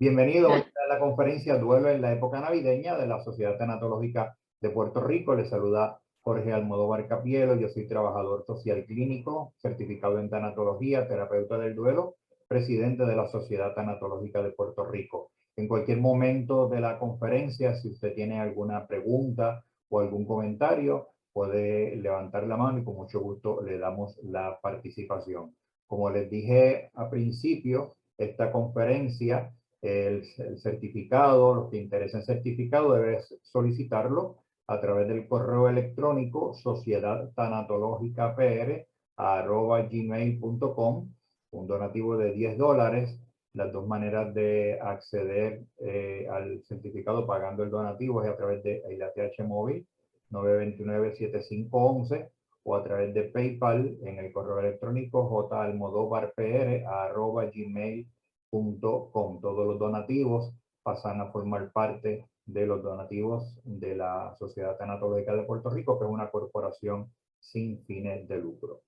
Bienvenido hoy a la conferencia Duelo en la época navideña de la Sociedad Tanatológica de Puerto Rico. Les saluda Jorge Almodóvar Capielo. Yo soy trabajador social clínico, certificado en tanatología, terapeuta del duelo, presidente de la Sociedad Tanatológica de Puerto Rico. En cualquier momento de la conferencia, si usted tiene alguna pregunta o algún comentario, puede levantar la mano y con mucho gusto le damos la participación. Como les dije a principio, esta conferencia, el certificado, los que interesen certificado, debes solicitarlo a través del correo electrónico sociedadtanatologicapr@gmail.com, un donativo de $10. Las dos maneras de acceder al certificado pagando el donativo es a través de el ATH móvil 929-7511 o a través de PayPal en el correo electrónico jalmodovarpr@gmail.com. Todos los donativos pasan a formar parte de los donativos de la Sociedad Tanatológica de Puerto Rico, que es una corporación sin fines de lucro.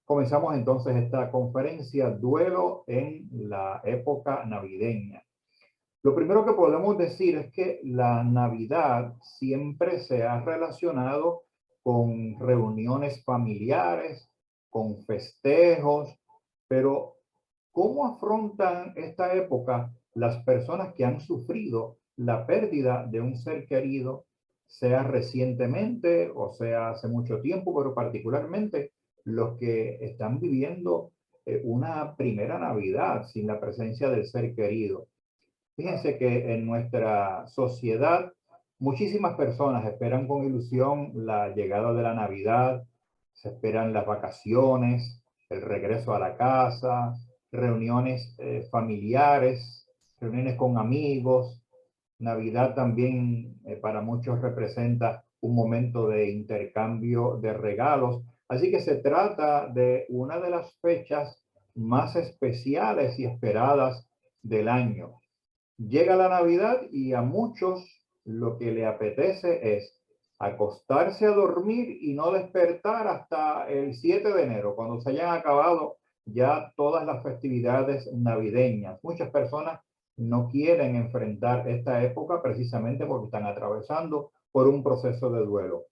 Comenzamos entonces esta conferencia, Duelo en la época navideña. Lo primero que podemos decir es que la Navidad siempre se ha relacionado con reuniones familiares, con festejos, pero ¿cómo afrontan esta época las personas que han sufrido la pérdida de un ser querido, sea recientemente o sea hace mucho tiempo, pero particularmente los que están viviendo una primera Navidad sin la presencia del ser querido? Fíjense que en nuestra sociedad muchísimas personas esperan con ilusión la llegada de la Navidad, se esperan las vacaciones, el regreso a la casa, reuniones familiares, reuniones con amigos. Navidad también para muchos representa un momento de intercambio de regalos. Así que se trata de una de las fechas más especiales y esperadas del año. Llega la Navidad y a muchos lo que le apetece es acostarse a dormir y no despertar hasta el 7 de enero, cuando se hayan acabado ya todas las festividades navideñas. Muchas personas no quieren enfrentar esta época precisamente porque están atravesando por un proceso de duelo.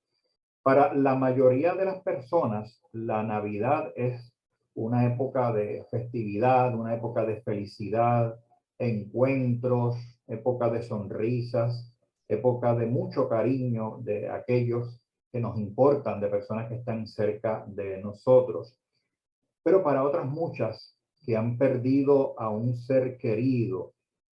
Para la mayoría de las personas, la Navidad es una época de festividad, una época de felicidad, encuentros, época de sonrisas, época de mucho cariño de aquellos que nos importan, de personas que están cerca de nosotros. Pero para otras muchas que han perdido a un ser querido,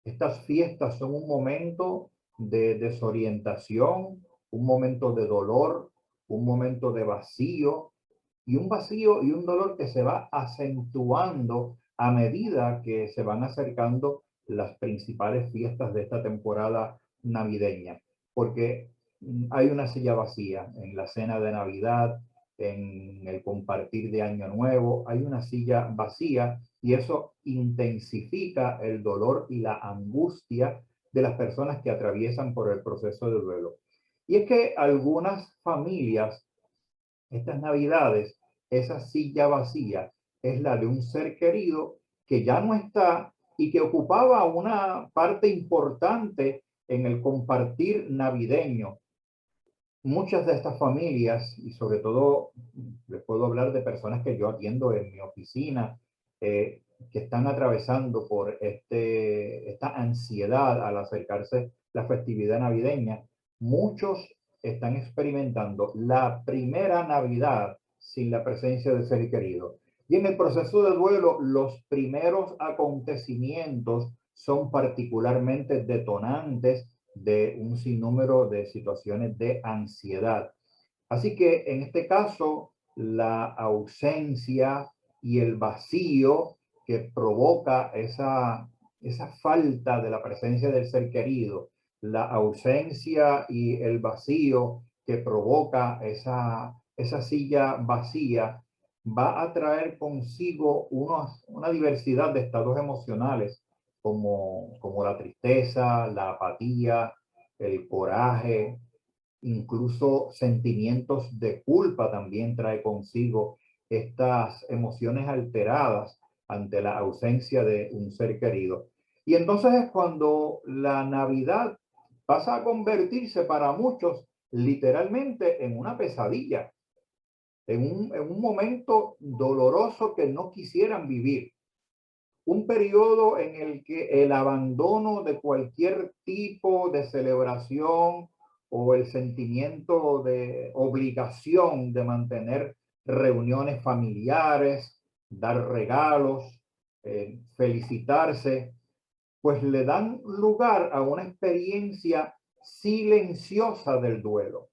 estas fiestas son un momento de desorientación, un momento de dolor, un momento de vacío y un vacío y un dolor que se va acentuando a medida que se van acercando las principales fiestas de esta temporada navideña, porque hay una silla vacía en la cena de Navidad, en el compartir de Año Nuevo, hay una silla vacía y eso intensifica el dolor y la angustia de las personas que atraviesan por el proceso de duelo. Y es que algunas familias, estas Navidades, esa silla vacía es la de un ser querido que ya no está y que ocupaba una parte importante en el compartir navideño. Muchas de estas familias, y sobre todo les puedo hablar de personas que yo atiendo en mi oficina, que están atravesando por esta ansiedad al acercarse la festividad navideña, muchos están experimentando la primera Navidad sin la presencia del ser querido. Y en el proceso de duelo, los primeros acontecimientos son particularmente detonantes de un sinnúmero de situaciones de ansiedad. Así que en este caso, la ausencia y el vacío que provoca esa falta de la presencia del ser querido, la ausencia y el vacío que provoca esa silla vacía, va a traer consigo una diversidad de estados emocionales como la tristeza, la apatía, el coraje, incluso sentimientos de culpa también trae consigo estas emociones alteradas ante la ausencia de un ser querido. Y entonces es cuando la Navidad pasa a convertirse para muchos literalmente en una pesadilla, en un momento doloroso que no quisieran vivir. Un periodo en el que el abandono de cualquier tipo de celebración o el sentimiento de obligación de mantener reuniones familiares, dar regalos, felicitarse, pues le dan lugar a una experiencia silenciosa del duelo.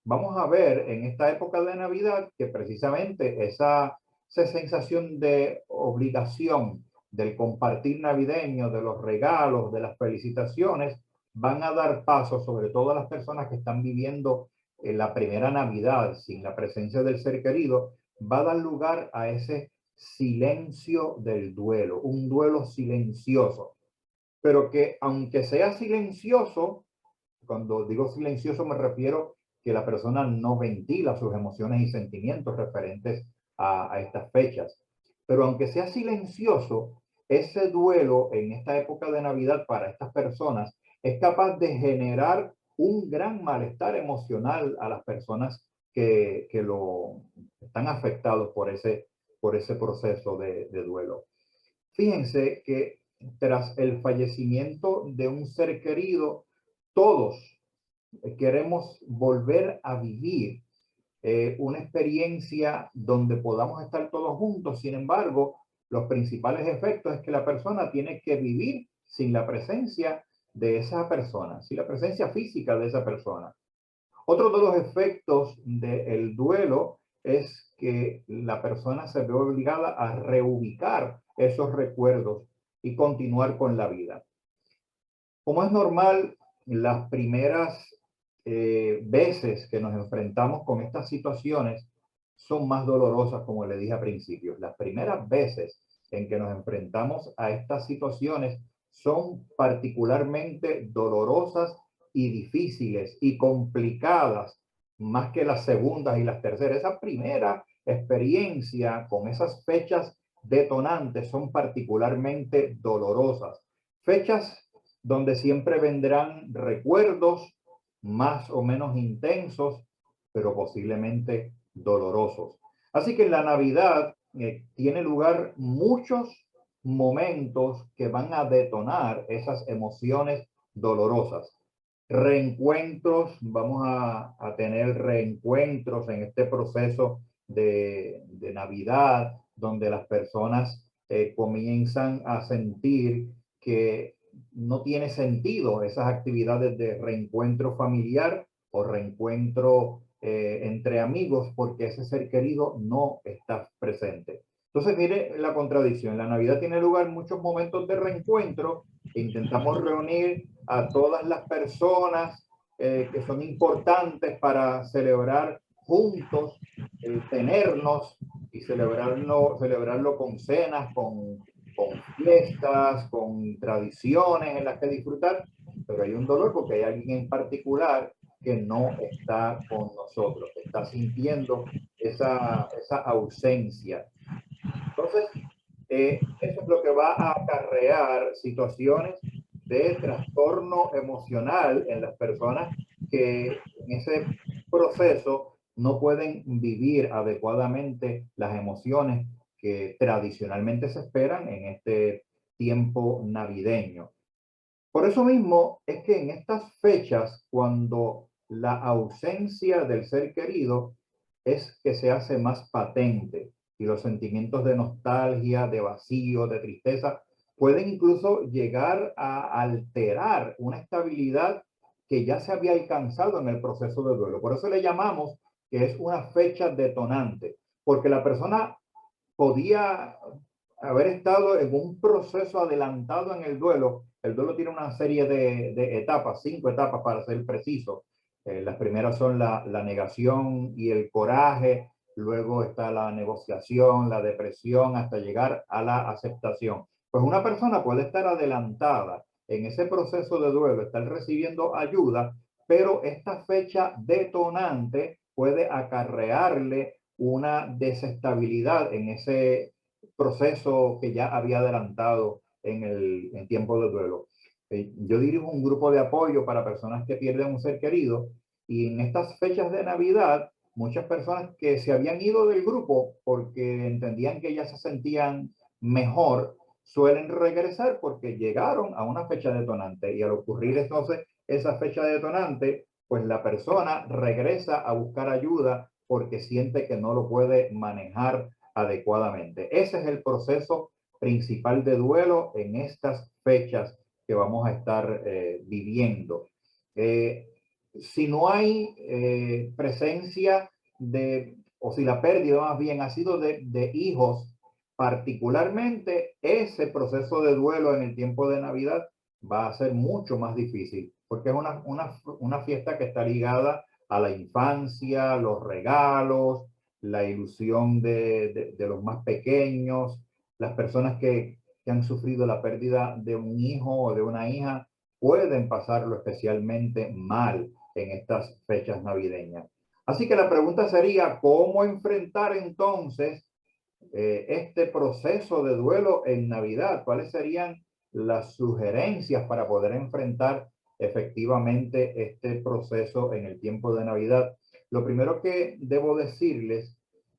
Vamos a ver en esta época de Navidad que precisamente esa sensación de obligación del compartir navideño, de los regalos, de las felicitaciones, van a dar paso, sobre todo a las personas que están viviendo en la primera Navidad sin la presencia del ser querido, va a dar lugar a ese silencio del duelo, un duelo silencioso, pero que aunque sea silencioso, cuando digo silencioso me refiero que la persona no ventila sus emociones y sentimientos referentes a estas fechas. Pero aunque sea silencioso, ese duelo en esta época de Navidad para estas personas es capaz de generar un gran malestar emocional a las personas que lo están afectados por ese proceso de duelo. Fíjense que tras el fallecimiento de un ser querido, todos queremos volver a vivir una experiencia donde podamos estar todos juntos. Sin embargo, los principales efectos es que la persona tiene que vivir sin la presencia de esa persona, sin la presencia física de esa persona. Otro de los efectos del duelo es que la persona se ve obligada a reubicar esos recuerdos y continuar con la vida. Como es normal, las primeras veces que nos enfrentamos con estas situaciones son más dolorosas, como le dije al principio. Las primeras veces en que nos enfrentamos a estas situaciones son particularmente dolorosas y difíciles y complicadas, más que las segundas y las terceras. Esa primera experiencia con esas fechas detonantes son particularmente dolorosas. Fechas donde siempre vendrán recuerdos más o menos intensos, pero posiblemente dolorosos. Así que en la Navidad tiene lugar muchos momentos que van a detonar esas emociones dolorosas. Reencuentros, vamos a tener reencuentros en este proceso de Navidad, donde las personas comienzan a sentir que no tiene sentido esas actividades de reencuentro familiar o reencuentro entre amigos porque ese ser querido no está presente. Entonces, mire la contradicción. La Navidad tiene lugar muchos momentos de reencuentro. Intentamos reunir a todas las personas que son importantes para celebrar juntos, tenernos y celebrarlo con cenas, con fiestas, con tradiciones en las que disfrutar, pero hay un dolor porque hay alguien en particular que no está con nosotros, que está sintiendo esa ausencia. Entonces, eso es lo que va a acarrear situaciones de trastorno emocional en las personas que en ese proceso no pueden vivir adecuadamente las emociones que tradicionalmente se esperan en este tiempo navideño. Por eso mismo es que en estas fechas, cuando la ausencia del ser querido es que se hace más patente y los sentimientos de nostalgia, de vacío, de tristeza, pueden incluso llegar a alterar una estabilidad que ya se había alcanzado en el proceso de duelo. Por eso le llamamos que es una fecha detonante, porque la persona podía haber estado en un proceso adelantado en el duelo. El duelo tiene una serie de etapas, 5 etapas para ser preciso. Las primeras son la negación y el coraje, luego está la negociación, la depresión, hasta llegar a la aceptación. Pues una persona puede estar adelantada en ese proceso de duelo, estar recibiendo ayuda, pero esta fecha detonante puede acarrearle una desestabilidad en ese proceso que ya había adelantado en tiempo de duelo. Yo dirijo un grupo de apoyo para personas que pierden un ser querido y en estas fechas de Navidad, muchas personas que se habían ido del grupo porque entendían que ya se sentían mejor, suelen regresar porque llegaron a una fecha detonante y al ocurrir entonces esa fecha detonante, pues la persona regresa a buscar ayuda porque siente que no lo puede manejar adecuadamente. Ese es el proceso principal de duelo en estas fechas que vamos a estar viviendo. Si no hay presencia de, o si la pérdida más bien ha sido de hijos, particularmente ese proceso de duelo en el tiempo de Navidad va a ser mucho más difícil, porque es una fiesta que está ligada a la infancia, los regalos, la ilusión de los más pequeños, las personas que han sufrido la pérdida de un hijo o de una hija pueden pasarlo especialmente mal en estas fechas navideñas. Así que la pregunta sería, ¿cómo enfrentar entonces este proceso de duelo en Navidad? ¿Cuáles serían las sugerencias para poder enfrentar efectivamente este proceso en el tiempo de Navidad? Lo primero que debo decirles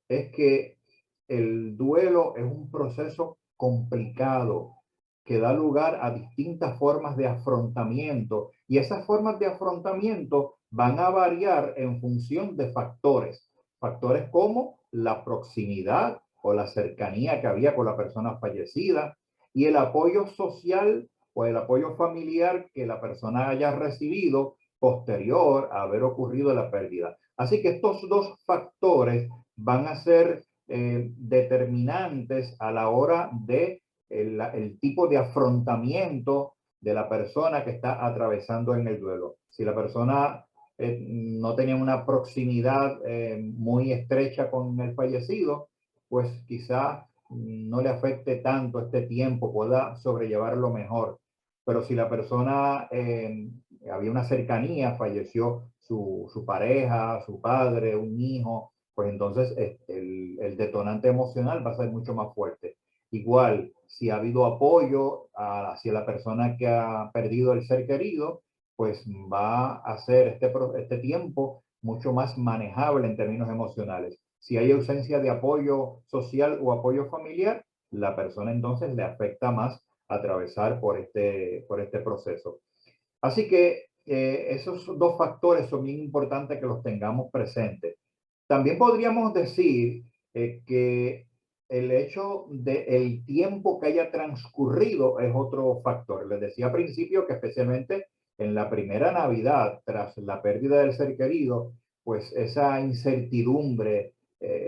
es que el duelo es un proceso complicado que da lugar a distintas formas de afrontamiento y esas formas de afrontamiento van a variar en función de factores como la proximidad o la cercanía que había con la persona fallecida y el apoyo social o el apoyo familiar que la persona haya recibido posterior a haber ocurrido la pérdida. Así que estos dos factores van a ser determinantes a la hora de el tipo de afrontamiento de la persona que está atravesando en el duelo. Si la persona no tenía una proximidad muy estrecha con el fallecido, pues quizá no le afecte tanto este tiempo, pueda sobrellevarlo mejor. Pero si la persona había una cercanía, falleció su pareja, su padre, un hijo, pues entonces el detonante emocional va a ser mucho más fuerte. Igual, si ha habido apoyo hacia la persona que ha perdido el ser querido, pues va a hacer este tiempo mucho más manejable en términos emocionales. Si hay ausencia de apoyo social o apoyo familiar, la persona entonces le afecta más atravesar por este proceso. Así que esos dos factores son bien importantes que los tengamos presentes. También podríamos decir que el hecho del tiempo que haya transcurrido es otro factor. Les decía al principio que especialmente en la primera Navidad, tras la pérdida del ser querido, pues esa incertidumbre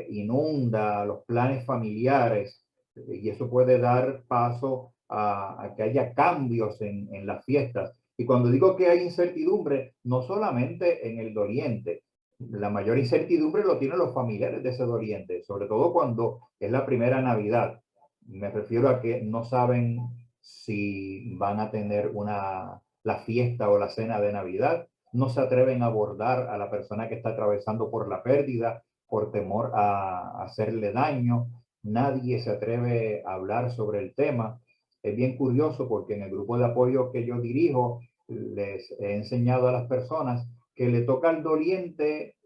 inunda los planes familiares y eso puede dar paso a que haya cambios en las fiestas. Y cuando digo que hay incertidumbre, no solamente en el doliente, la mayor incertidumbre lo tienen los familiares de ese doliente, sobre todo cuando es la primera Navidad. Me refiero a que no saben si van a tener la fiesta o la cena de Navidad, no se atreven a abordar a la persona que está atravesando por la pérdida, por temor a hacerle daño, nadie se atreve a hablar sobre el tema. Es bien curioso porque en el grupo de apoyo que yo dirijo, les he enseñado a las personas que le toca al doliente,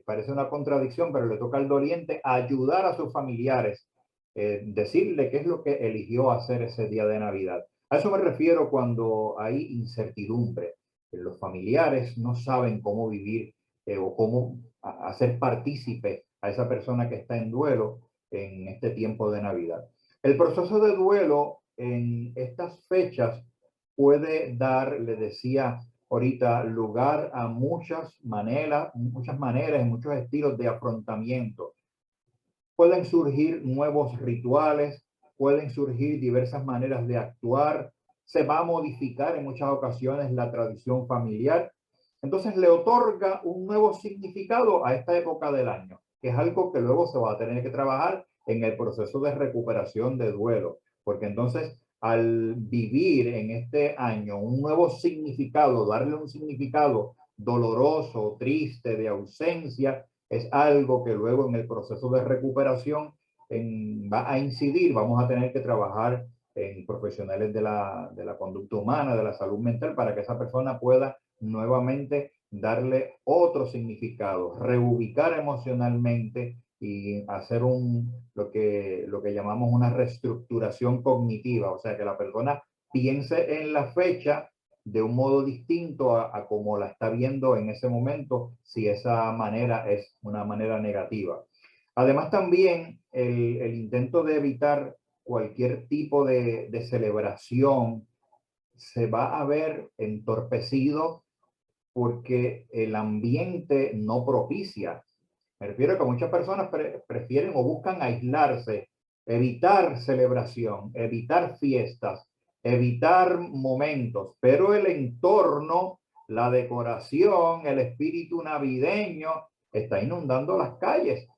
parece una contradicción, pero le toca al doliente ayudar a sus familiares, decirle qué es lo que eligió hacer ese día de Navidad. A eso me refiero cuando hay incertidumbre. Los familiares no saben cómo vivir o cómo hacer partícipe a esa persona que está en duelo en este tiempo de Navidad. El proceso de duelo en estas fechas puede dar, le decía ahorita, lugar a muchas maneras y muchos estilos de afrontamiento. Pueden surgir nuevos rituales, pueden surgir diversas maneras de actuar, se va a modificar en muchas ocasiones la tradición familiar. Entonces le otorga un nuevo significado a esta época del año, que es algo que luego se va a tener que trabajar en el proceso de recuperación de duelo, porque entonces al vivir en este año un nuevo significado, darle un significado doloroso, triste, de ausencia, es algo que luego en el proceso de recuperación va a incidir, vamos a tener que trabajar en profesionales de la conducta humana, de la salud mental, para que esa persona pueda nuevamente darle otro significado, reubicar emocionalmente y hacer lo que llamamos una reestructuración cognitiva, o sea, que la persona piense en la fecha de un modo distinto a como la está viendo en ese momento, si esa manera es una manera negativa. Además, también el intento de evitar cualquier tipo de celebración se va a ver entorpecido porque el ambiente no propicia. Me refiero a que muchas personas prefieren o buscan aislarse, evitar celebración, evitar fiestas, evitar momentos, pero el entorno, la decoración, el espíritu navideño está inundando las calles.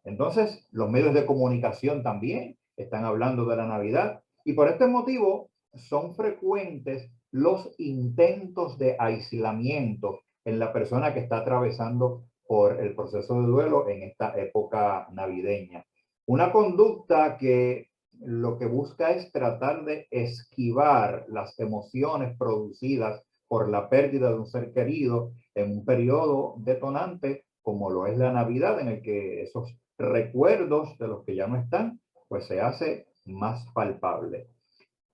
Entonces, los medios de comunicación también están hablando de la Navidad y por este motivo son frecuentes los intentos de aislamiento en la persona que está atravesando por el proceso de duelo en esta época navideña. Una conducta que lo que busca es tratar de esquivar las emociones producidas por la pérdida de un ser querido en un periodo detonante como lo es la Navidad, en el que esos recuerdos de los que ya no están, pues se hace más palpable.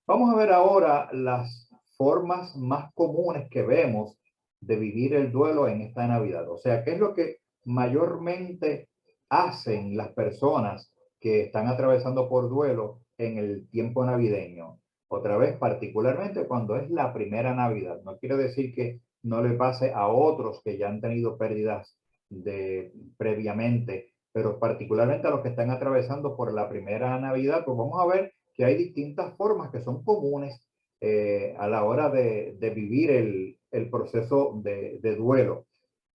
Vamos a ver ahora las formas más comunes que vemos de vivir el duelo en esta Navidad. O sea, ¿qué es lo que mayormente hacen las personas que están atravesando por duelo en el tiempo navideño? Otra vez, particularmente cuando es la primera Navidad. No quiere decir que no le pase a otros que ya han tenido pérdidas previamente, pero particularmente a los que están atravesando por la primera Navidad, pues vamos a ver que hay distintas formas que son comunes a la hora de vivir el proceso de duelo.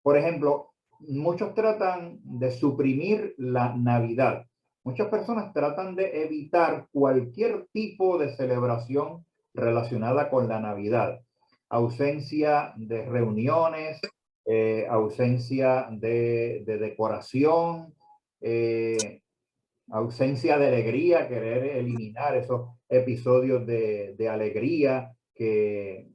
Por ejemplo, muchos tratan de suprimir la Navidad. Muchas personas tratan de evitar cualquier tipo de celebración relacionada con la Navidad. Ausencia de reuniones, ausencia de decoración, ausencia de alegría, querer eliminar esos episodios de alegría que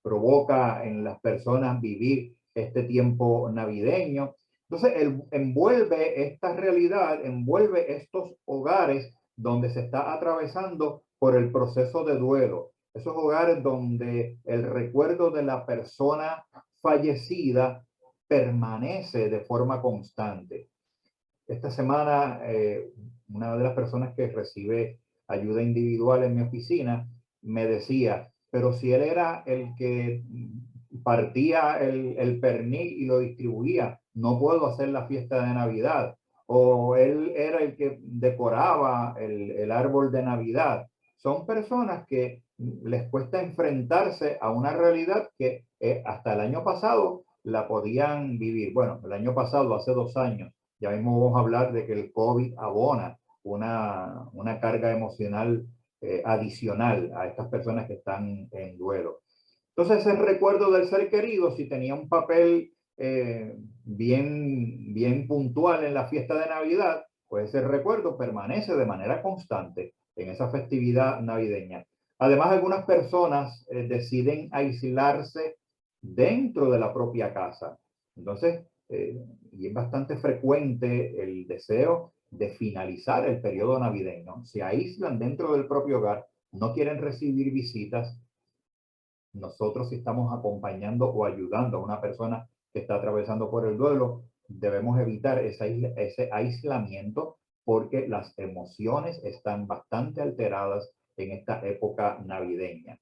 provoca en las personas vivir este tiempo navideño. Entonces, envuelve esta realidad, envuelve estos hogares donde se está atravesando por el proceso de duelo. Esos hogares donde el recuerdo de la persona fallecida permanece de forma constante. Esta semana, una de las personas que recibe ayuda individual en mi oficina me decía, pero si él era el que partía el pernil y lo distribuía, no puedo hacer la fiesta de Navidad. O él era el que decoraba el árbol de Navidad. Son personas que les cuesta enfrentarse a una realidad que hasta el año pasado la podían vivir. Bueno, el año pasado, hace 2 años, ya mismo vamos a hablar de que el COVID abona una carga emocional adicional a estas personas que están en duelo. Entonces, el recuerdo del ser querido, si tenía un papel bien puntual en la fiesta de Navidad, pues ese recuerdo permanece de manera constante en esa festividad navideña. Además, algunas personas deciden aislarse dentro de la propia casa. Entonces, y es bastante frecuente el deseo de finalizar el periodo navideño. Se aíslan dentro del propio hogar, no quieren recibir visitas. Nosotros, si estamos acompañando o ayudando a una persona que está atravesando por el duelo, debemos evitar ese aislamiento porque las emociones están bastante alteradas en esta época navideña.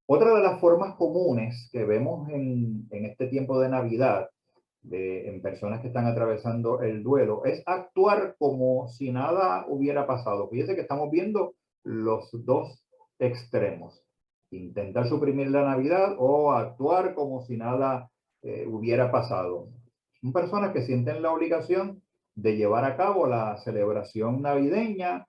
Otra de las formas comunes que vemos en este tiempo de Navidad en personas que están atravesando el duelo es actuar como si nada hubiera pasado. Fíjense que estamos viendo los dos extremos. Intentar suprimir la Navidad o actuar como si nada hubiera pasado. Son personas que sienten la obligación de llevar a cabo la celebración navideña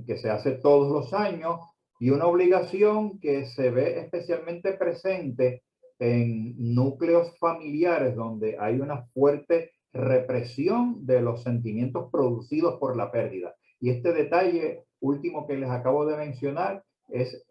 que se hace todos los años y una obligación que se ve especialmente presente en núcleos familiares donde hay una fuerte represión de los sentimientos producidos por la pérdida. Y este detalle último que les acabo de mencionar es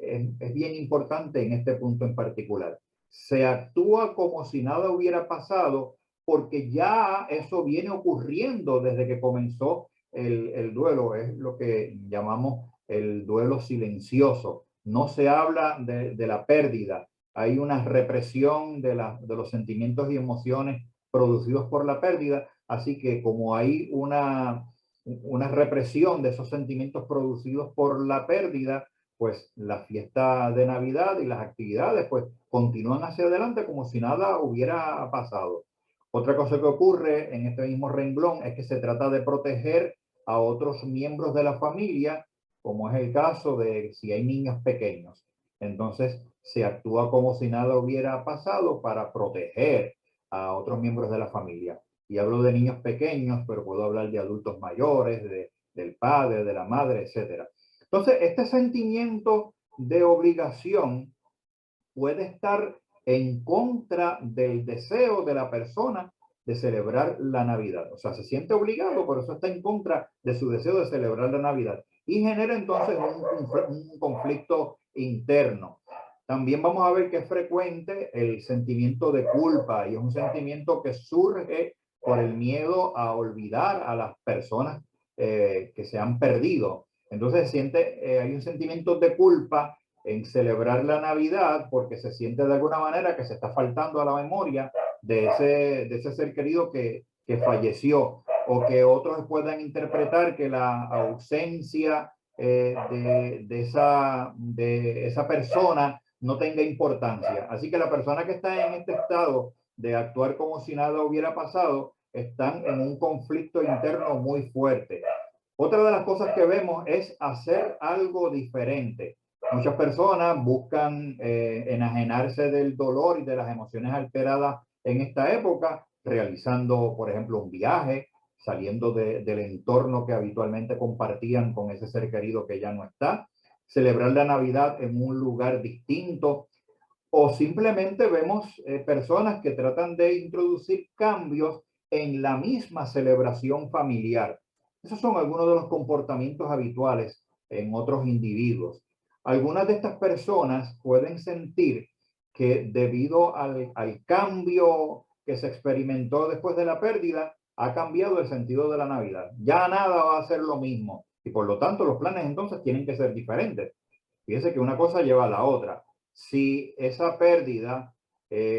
bien importante en este punto en particular. Se actúa como si nada hubiera pasado porque ya eso viene ocurriendo desde que comenzó el duelo. Es lo que llamamos el duelo silencioso. No se habla de la pérdida. Hay una represión de los sentimientos y emociones producidos por la pérdida. Así que como hay una represión de esos sentimientos producidos por la pérdida, pues la fiesta de Navidad y las actividades pues continúan hacia adelante como si nada hubiera pasado. Otra cosa que ocurre en este mismo renglón es que se trata de proteger a otros miembros de la familia, como es el caso de si hay niños pequeños. Entonces se actúa como si nada hubiera pasado para proteger a otros miembros de la familia. Y hablo de niños pequeños, pero puedo hablar de adultos mayores, del padre, de la madre, etcétera. Entonces, este sentimiento de obligación puede estar en contra del deseo de la persona de celebrar la Navidad. O sea, se siente obligado, pero eso está en contra de su deseo de celebrar la Navidad. Y genera entonces un conflicto interno. También vamos a ver que es frecuente el sentimiento de culpa y es un sentimiento que surge por el miedo a olvidar a las personas que se han perdido. Entonces hay un sentimiento de culpa en celebrar la Navidad porque se siente de alguna manera que se está faltando a la memoria de ese ser querido que falleció, o que otros puedan interpretar que la ausencia de esa persona no tenga importancia. Así que la persona que está en este estado de actuar como si nada hubiera pasado están en un conflicto interno muy fuerte. Otra de las cosas que vemos es hacer algo diferente. Muchas personas buscan enajenarse del dolor y de las emociones alteradas en esta época, realizando, por ejemplo, un viaje, saliendo del entorno que habitualmente compartían con ese ser querido que ya no está, celebrar la Navidad en un lugar distinto, o simplemente vemos personas que tratan de introducir cambios en la misma celebración familiar. Esos son algunos de los comportamientos habituales en otros individuos. Algunas de estas personas pueden sentir que debido al cambio que se experimentó después de la pérdida, ha cambiado el sentido de la Navidad. Ya nada va a ser lo mismo y por lo tanto los planes entonces tienen que ser diferentes. Fíjense que una cosa lleva a la otra. Si esa pérdida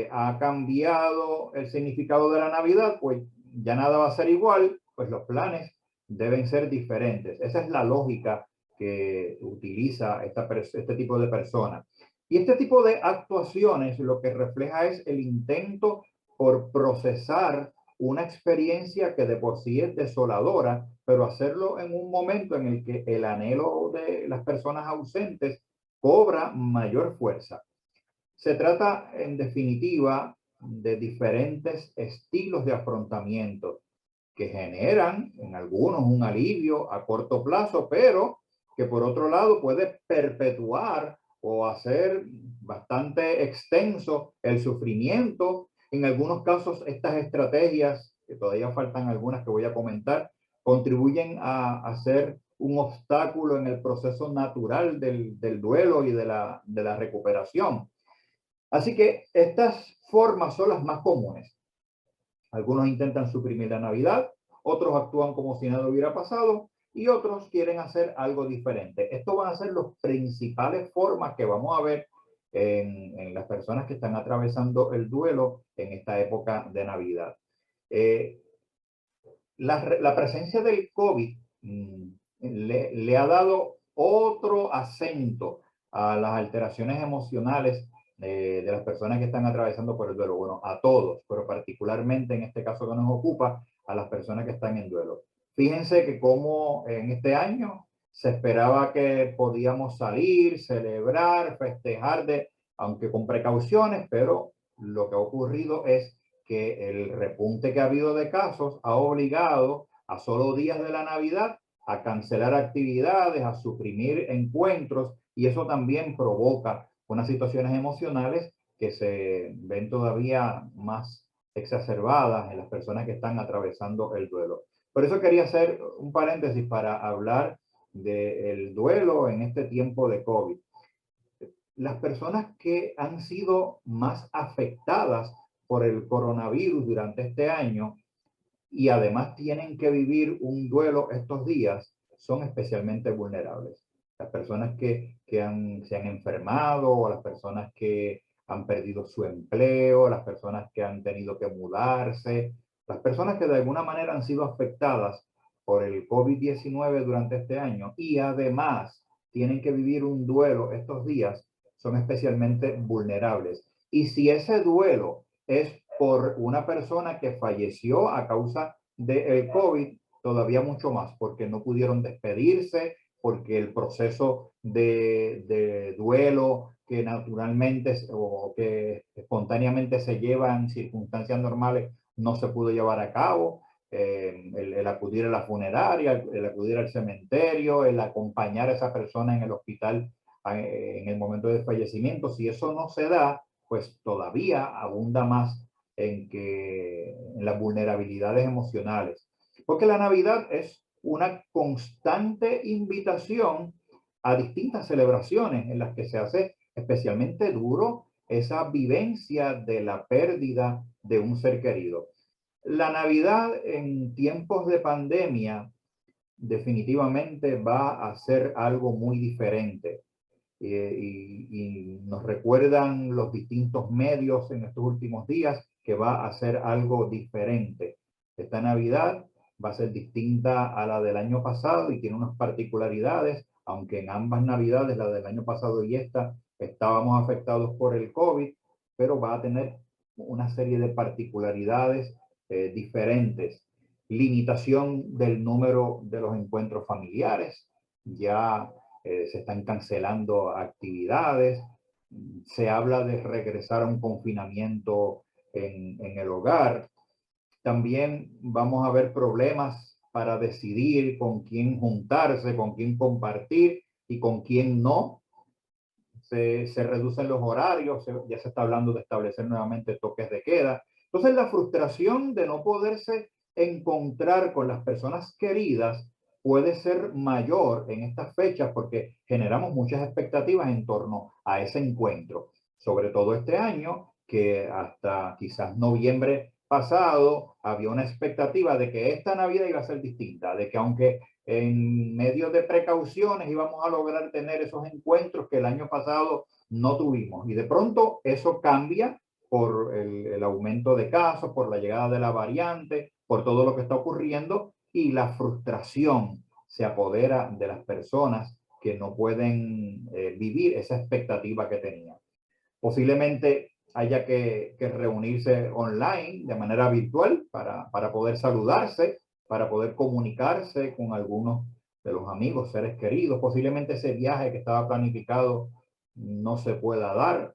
ha cambiado el significado de la Navidad, pues ya nada va a ser igual, pues los planes deben ser diferentes. Esa es la lógica que utiliza este tipo de personas. Y este tipo de actuaciones lo que refleja es el intento por procesar una experiencia que de por sí es desoladora, pero hacerlo en un momento en el que el anhelo de las personas ausentes cobra mayor fuerza. Se trata, en definitiva, de diferentes estilos de afrontamiento que generan en algunos un alivio a corto plazo, pero que por otro lado puede perpetuar o hacer bastante extenso el sufrimiento. En algunos casos, estas estrategias, que todavía faltan algunas que voy a comentar, contribuyen a hacer un obstáculo en el proceso natural del duelo y de la recuperación. Así que estas formas son las más comunes. Algunos intentan suprimir la Navidad, otros actúan como si nada hubiera pasado y otros quieren hacer algo diferente. Estos van a ser las principales formas que vamos a ver en las personas que están atravesando el duelo en esta época de Navidad. La presencia del COVID le ha dado otro acento a las alteraciones emocionales de las personas que están atravesando por el duelo. Bueno, a todos, pero particularmente en este caso que nos ocupa, a las personas que están en duelo. Fíjense que como en este año se esperaba que podíamos salir, celebrar, festejar, aunque con precauciones, pero lo que ha ocurrido es que el repunte que ha habido de casos ha obligado a solo días de la Navidad a cancelar actividades, a suprimir encuentros, y eso también provoca unas situaciones emocionales que se ven todavía más exacerbadas en las personas que están atravesando el duelo. Por eso quería hacer un paréntesis para hablar del duelo en este tiempo de COVID. las personas que han sido más afectadas por el coronavirus durante este año y además tienen que vivir un duelo estos días, son especialmente vulnerables. Las personas que se han enfermado, o las personas que han perdido su empleo, las personas que han tenido que mudarse, las personas que de alguna manera han sido afectadas por el COVID-19 durante este año y además tienen que vivir un duelo estos días, son especialmente vulnerables. Y si ese duelo es por una persona que falleció a causa del COVID, todavía mucho más, porque no pudieron despedirse, porque el proceso de duelo que naturalmente o que espontáneamente se lleva en circunstancias normales no se pudo llevar a cabo. El acudir a la funeraria, el acudir al cementerio, el acompañar a esa persona en el hospital en el momento de fallecimiento, si eso no se da, pues todavía abunda más en las vulnerabilidades emocionales. Porque la Navidad es una constante invitación a distintas celebraciones en las que se hace especialmente duro esa vivencia de la pérdida de un ser querido. La Navidad en tiempos de pandemia definitivamente va a ser algo muy diferente. Y nos recuerdan los distintos medios en estos últimos días que va a ser algo diferente. Esta Navidad va a ser distinta a la del año pasado y tiene unas particularidades, aunque en ambas Navidades, la del año pasado y esta, estábamos afectados por el COVID, pero va a tener una serie de particularidades diferentes. Limitación del número de los encuentros familiares, ya se están cancelando actividades, se habla de regresar a un confinamiento en el hogar. También vamos a ver problemas para decidir con quién juntarse, con quién compartir y con quién no. Se reducen los horarios, ya se está hablando de establecer nuevamente toques de queda. Entonces la frustración de no poderse encontrar con las personas queridas puede ser mayor en estas fechas porque generamos muchas expectativas en torno a ese encuentro, sobre todo este año, que hasta quizás noviembre pasado había una expectativa de que esta Navidad iba a ser distinta, de que aunque en medio de precauciones íbamos a lograr tener esos encuentros que el año pasado no tuvimos. Y de pronto eso cambia por el aumento de casos, por la llegada de la variante, por todo lo que está ocurriendo y la frustración se apodera de las personas que no pueden vivir esa expectativa que tenían. Posiblemente haya que reunirse online de manera virtual para poder saludarse, para poder comunicarse con algunos de los amigos, seres queridos. Posiblemente ese viaje que estaba planificado no se pueda dar.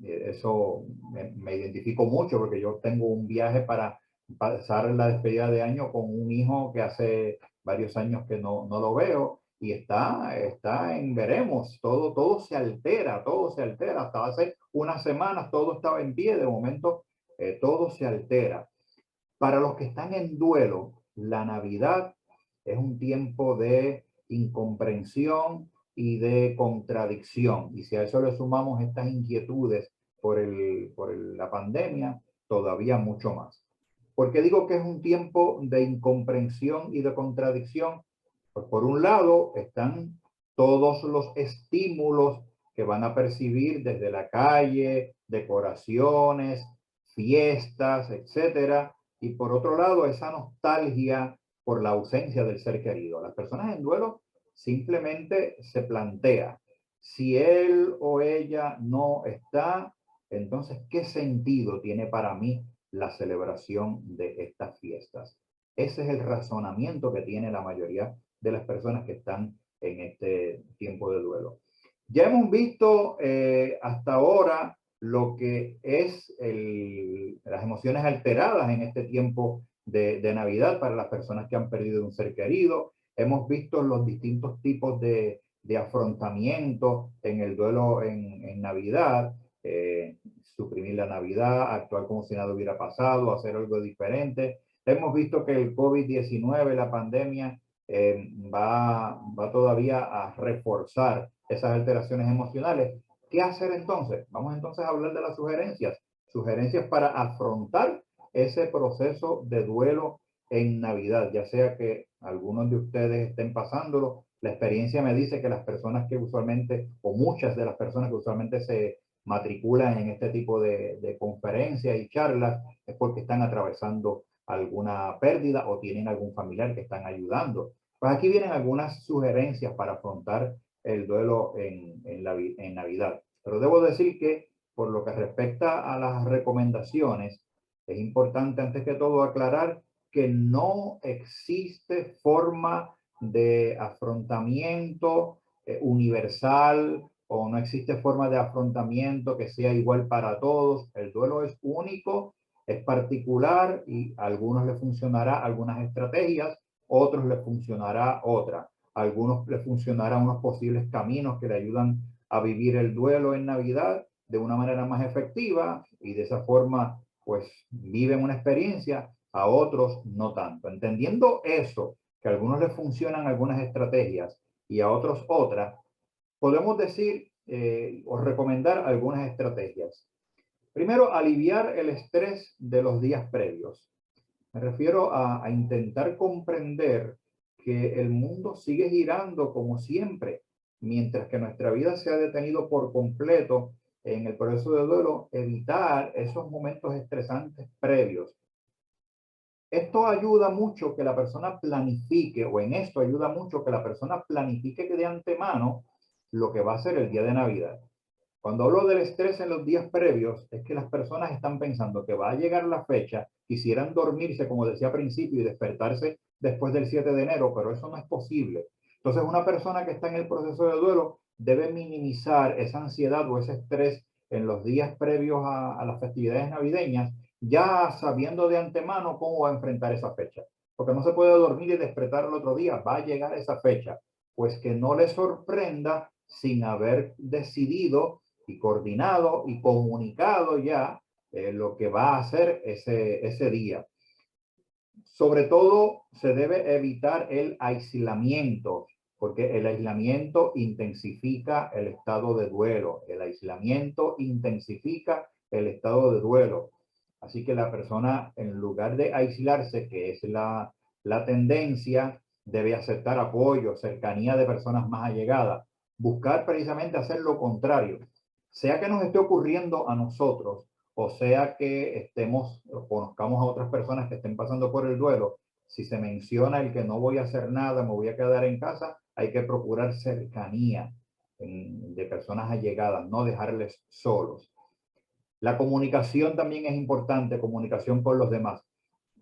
Eso me identifico mucho porque yo tengo un viaje para pasar la despedida de año con un hijo que hace varios años que no lo veo y está en veremos, todo se altera, hasta hace unas semanas todo estaba en pie, de momento todo se altera. Para los que están en duelo, la Navidad es un tiempo de incomprensión y de contradicción. Y si a eso le sumamos estas inquietudes por la pandemia, todavía mucho más. ¿Por qué digo que es un tiempo de incomprensión y de contradicción? Pues por un lado están todos los estímulos que van a percibir desde la calle, decoraciones, fiestas, etcétera. Y por otro lado, esa nostalgia por la ausencia del ser querido. Las personas en duelo simplemente se plantea, si él o ella no está, entonces, ¿qué sentido tiene para mí la celebración de estas fiestas? Ese es el razonamiento que tiene la mayoría de las personas que están en este tiempo de duelo. Ya hemos visto hasta ahora lo que es las emociones alteradas en este tiempo de Navidad para las personas que han perdido un ser querido. Hemos visto los distintos tipos de afrontamiento en el duelo en Navidad, suprimir la Navidad, actuar como si nada hubiera pasado, hacer algo diferente. Hemos visto que el COVID-19, la pandemia, va todavía a reforzar esas alteraciones emocionales, ¿Qué hacer entonces? Vamos entonces a hablar de las sugerencias. Sugerencias para afrontar ese proceso de duelo en Navidad, ya sea que algunos de ustedes estén pasándolo. La experiencia me dice que las personas que usualmente, o muchas de las personas que usualmente se matriculan en este tipo de conferencias y charlas, es porque están atravesando alguna pérdida o tienen algún familiar que están ayudando. Pues aquí vienen algunas sugerencias para afrontar el duelo en Navidad. Pero debo decir que por lo que respecta a las recomendaciones, es importante antes que todo aclarar que no existe forma de afrontamiento universal o no existe forma de afrontamiento que sea igual para todos. El duelo es único, es particular y a algunos les funcionará algunas estrategias, otros les funcionará otra. A algunos les funcionarán unos posibles caminos que le ayudan a vivir el duelo en Navidad de una manera más efectiva y de esa forma pues viven una experiencia, a otros no tanto. Entendiendo eso, que a algunos les funcionan algunas estrategias y a otros otras, podemos decir o recomendar algunas estrategias. Primero, aliviar el estrés de los días previos. Me refiero a intentar comprender que el mundo sigue girando como siempre, mientras que nuestra vida se ha detenido por completo en el proceso de duelo, evitar esos momentos estresantes previos. Esto ayuda mucho que la persona planifique, o en esto ayuda mucho que la persona planifique de antemano lo que va a ser el día de Navidad. Cuando hablo del estrés en los días previos, es que las personas están pensando que va a llegar la fecha, quisieran dormirse, como decía al principio, y despertarse después del 7 de enero, pero eso no es posible. Entonces, una persona que está en el proceso de duelo debe minimizar esa ansiedad o ese estrés en los días previos a las festividades navideñas, ya sabiendo de antemano cómo va a enfrentar esa fecha. Porque no se puede dormir y despertar el otro día, va a llegar esa fecha. Pues que no le sorprenda sin haber decidido y coordinado y comunicado ya lo que va a hacer ese día. Sobre todo se debe evitar el aislamiento, porque el aislamiento intensifica el estado de duelo. El aislamiento intensifica el estado de duelo. Así que la persona, en lugar de aislarse, que es la tendencia, debe aceptar apoyo, cercanía de personas más allegadas, buscar precisamente hacer lo contrario. Sea que nos esté ocurriendo a nosotros, o sea que estemos o conozcamos a otras personas que estén pasando por el duelo, si se menciona el que no voy a hacer nada, me voy a quedar en casa, hay que procurar cercanía de personas allegadas, no dejarles solos. La comunicación también es importante, comunicación con los demás,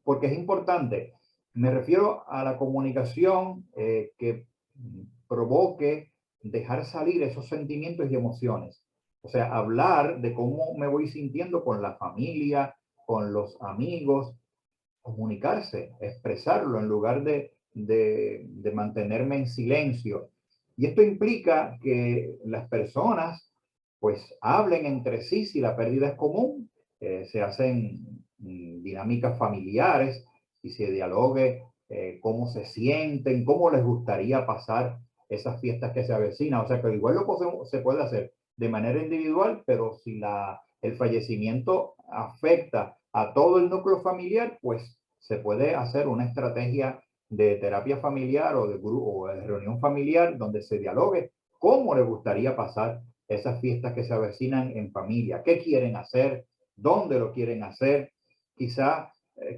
porque es importante. Me refiero a la comunicación que provoque dejar salir esos sentimientos y emociones. O sea, hablar de cómo me voy sintiendo con la familia, con los amigos, comunicarse, expresarlo en lugar de mantenerme en silencio. Y esto implica que las personas pues hablen entre sí si la pérdida es común, se hacen dinámicas familiares y se dialogue cómo se sienten, cómo les gustaría pasar esas fiestas que se avecinan. O sea que igual se puede hacer de manera individual, pero si el fallecimiento afecta a todo el núcleo familiar, pues se puede hacer una estrategia de terapia familiar o de grupo o de reunión familiar donde se dialogue cómo le gustaría pasar esas fiestas que se avecinan en familia, qué quieren hacer, dónde lo quieren hacer, quizá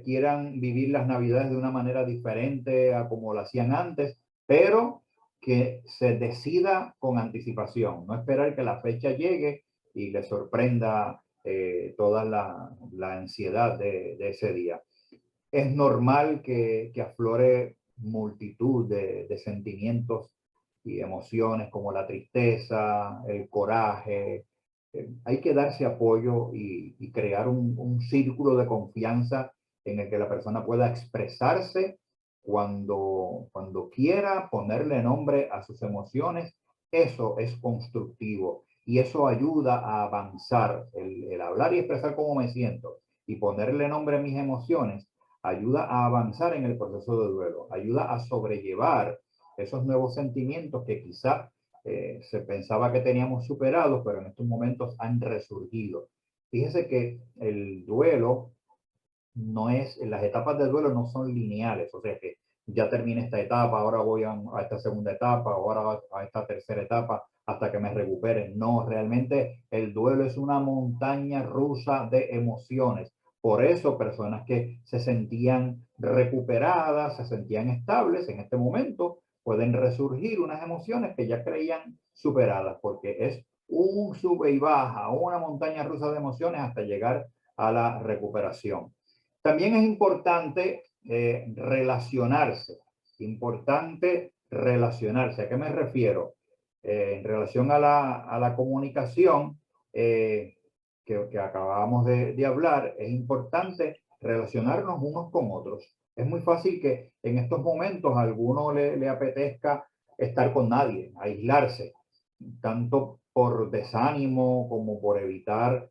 quieran vivir las navidades de una manera diferente a como lo hacían antes, pero que se decida con anticipación, no esperar que la fecha llegue y le sorprenda toda la ansiedad de ese día. Es normal que aflore multitud de sentimientos y emociones como la tristeza, el coraje. Hay que darse apoyo y crear un círculo de confianza en el que la persona pueda expresarse cuando quiera, ponerle nombre a sus emociones. Eso es constructivo y eso ayuda a avanzar. El hablar y expresar cómo me siento y ponerle nombre a mis emociones ayuda a avanzar en el proceso de duelo, ayuda a sobrellevar esos nuevos sentimientos que quizá se pensaba que teníamos superados, pero en estos momentos han resurgido. Fíjese que el duelo no es, las etapas del duelo no son lineales, o sea que ya terminé esta etapa, ahora voy a esta segunda etapa, ahora a esta tercera etapa, hasta que me recupere. No, realmente el duelo es una montaña rusa de emociones. Por eso personas que se sentían recuperadas, se sentían estables en este momento, pueden resurgir unas emociones que ya creían superadas, porque es un sube y baja, una montaña rusa de emociones hasta llegar a la recuperación. También es importante relacionarse, importante relacionarse. ¿A qué me refiero? En relación a la comunicación que acabamos de hablar, es importante relacionarnos unos con otros. Es muy fácil que en estos momentos a alguno le apetezca estar con nadie, aislarse, tanto por desánimo como por evitar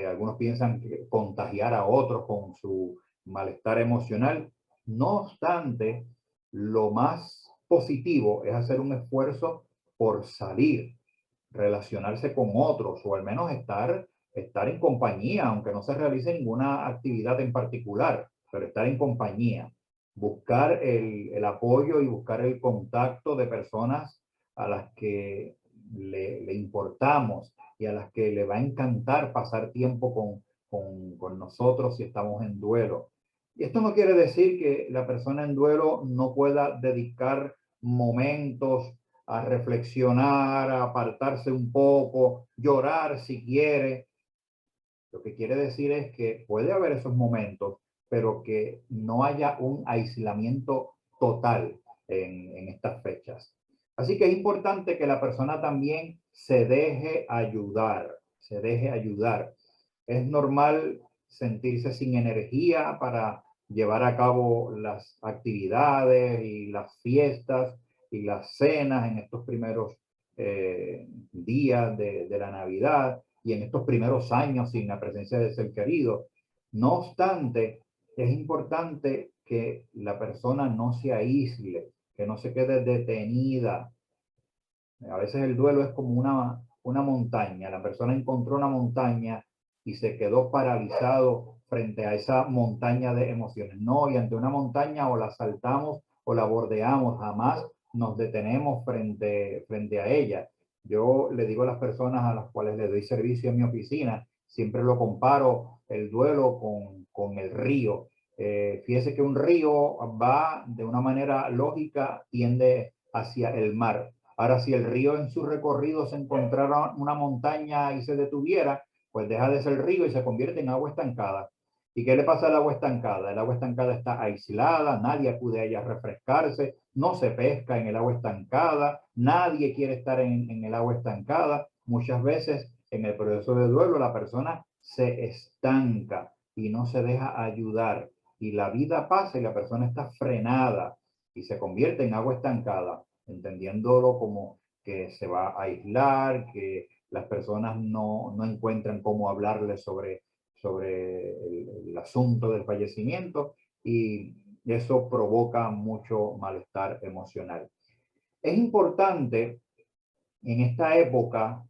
algunos piensan que contagiar a otros con su malestar emocional. No obstante, lo más positivo es hacer un esfuerzo por salir, relacionarse con otros o al menos estar en compañía, aunque no se realice ninguna actividad en particular, pero estar en compañía. Buscar el apoyo y buscar el contacto de personas a las que le importamos y a las que le va a encantar pasar tiempo con nosotros si estamos en duelo. Y esto no quiere decir que la persona en duelo no pueda dedicar momentos a reflexionar, a apartarse un poco, llorar si quiere. Lo que quiere decir es que puede haber esos momentos, pero que no haya un aislamiento total en estas fechas. Así que es importante que la persona también se deje ayudar, se deje ayudar. Es normal sentirse sin energía para llevar a cabo las actividades y las fiestas y las cenas en estos primeros días de la Navidad y en estos primeros años sin la presencia de ser querido. No obstante, es importante que la persona no se aísle, que no se quede detenida. A veces el duelo es como una montaña. La persona encontró una montaña y se quedó paralizado frente a esa montaña de emociones. No, y ante una montaña o la saltamos o la bordeamos, jamás nos detenemos frente a ella. Yo le digo a las personas a las cuales le doy servicio en mi oficina, siempre lo comparo el duelo con el río. Fíjese que un río va de una manera lógica, tiende hacia el mar. Ahora, si el río en su recorrido se encontrara una montaña y se detuviera, pues deja de ser río y se convierte en agua estancada. ¿Y qué le pasa al agua estancada? El agua estancada está aislada, nadie acude a ella a refrescarse, no se pesca en el agua estancada, nadie quiere estar en el agua estancada. Muchas veces en el proceso de duelo la persona se estanca y no se deja ayudar. Y la vida pasa y la persona está frenada y se convierte en agua estancada, entendiéndolo como que se va a aislar, que las personas no encuentran cómo hablarle sobre el asunto del fallecimiento y eso provoca mucho malestar emocional. Es importante en esta época